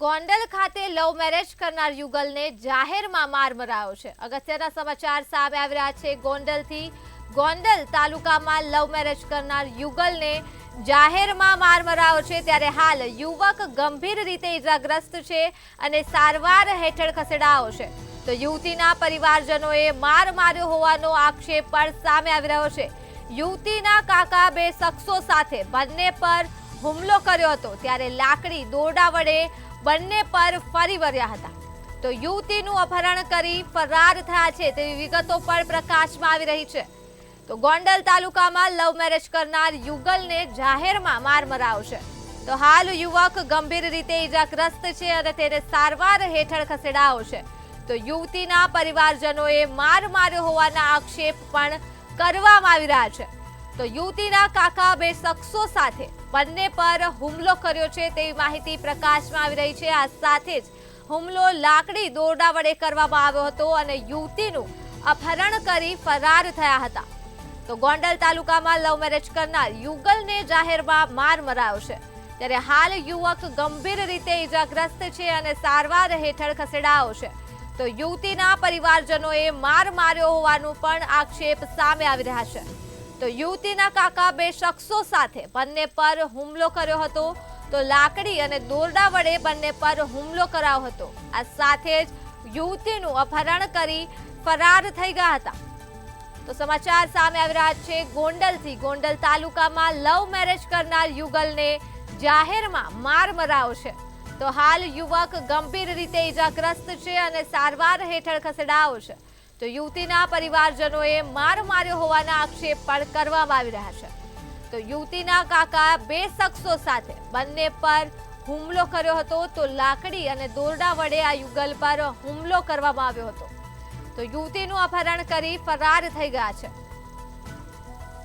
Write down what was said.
ગોંડલ ખાતે love marriage કરનાર યુગલને જાહેરમાં માર મરાયો છે। અગત્યના સમાચાર સામે આવી રહ્યા છે। ગોંડલ તાલુકામાં લવ મેરેજ કરનાર યુગલને જાહેરમાં માર મરાયો છે। ત્યારે હાલ યુવક ગંભીર રીતે ઇજાગ્રસ્ત છે અને સારવાર હેઠળ ખસેડાયો છે। તો યુવતીના પરિવારજનોએ માર માર્યો હોવાનો આક્ષેપ પણ સામે આવી રહ્યો છે। યુવતીના કાકા બે શખ્સો સાથે બંને પર હુમલો કર્યો હતો, ત્યારે લાકડી દોરડા વડે બંને પર ફરી વળ્યા હતા। તો યુવતીનું અપહરણ કરી ફરાર થયા છે તેવી વિગતો પણ પ્રકાશમાં આવી રહી છે। તો ગોંડલ તાલુકામાં લવ મેરેજ કરનાર યુગલને જાહેરમાં માર મરાયો છે। તો હાલ યુવક ગંભીર રીતે ઇજાગ્રસ્ત છે અને તેને સારવાર હેઠળ ખસેડાયો છે। તો યુવતીના પરિવારજનોએ માર માર્યો હોવાના આક્ષેપ પણ કરવામાં આવી રહ્યા છે। તો યુવતીના કાકા બે શખ્સો સાથે બંને પર હુમલો કર્યો છે તેવી માહિતી પ્રકાશમાં આવી રહી છે। આ સાથે જ હુમલો લાકડી દોરડા વડે કરવામાં આવ્યો હતો અને યુવતીનું અપહરણ કરી ફરાર થયા હતા। તો ગોંડલ તાલુકામાં લવ મેરેજ કરનાર યુગલને જાહેરમાં માર મરાયો છે। ત્યારે હાલ યુવક ગંભીર રીતે ઇજાગ્રસ્ત છે અને સારવાર હેઠળ ખસેડાયો છે। તો યુવતીના પરિવારજનોએ માર માર્યો હોવાનું પણ આક્ષેપ સામે આવી રહ્યા છે। તો યુવતીના કાકા બે શખ્સો સાથે બંને પર હુમલો કર્યો હતો, તો લાકડી અને દોરડા વડે બંને પર હુમલો કરાયો હતો। આ સાથે જ યુવતીનું અપહરણ કરી ફરાર થઈ ગયા હતા। તો સમાચાર સામે આવી રહ્યા છે ગોંડલથી। ગોંડલ તાલુકામાં લવ મેરેજ કરનાર યુગલને જાહેરમાં માર મરાયો છે। તો હાલ યુવક ગંભીર રીતે ઇજાગ્રસ્ત છે અને સારવાર હેઠળ ખસેડાયો છે। તો યુવતીના પરિવારજનોએ માર માર્યો હોવાના આક્ષેપ પણ કરવામાં આવી રહ્યા છે। તો યુવતીના કાકા બે શખ્સો સાથે બંને પર હુમલો કર્યો હતો, તો લાકડી અને દોરડા વડે આ યુગલ પર હુમલો કરવામાં આવ્યો હતો। તો યુવતીનું અપહરણ કરી ફરાર થઈ ગયા છે।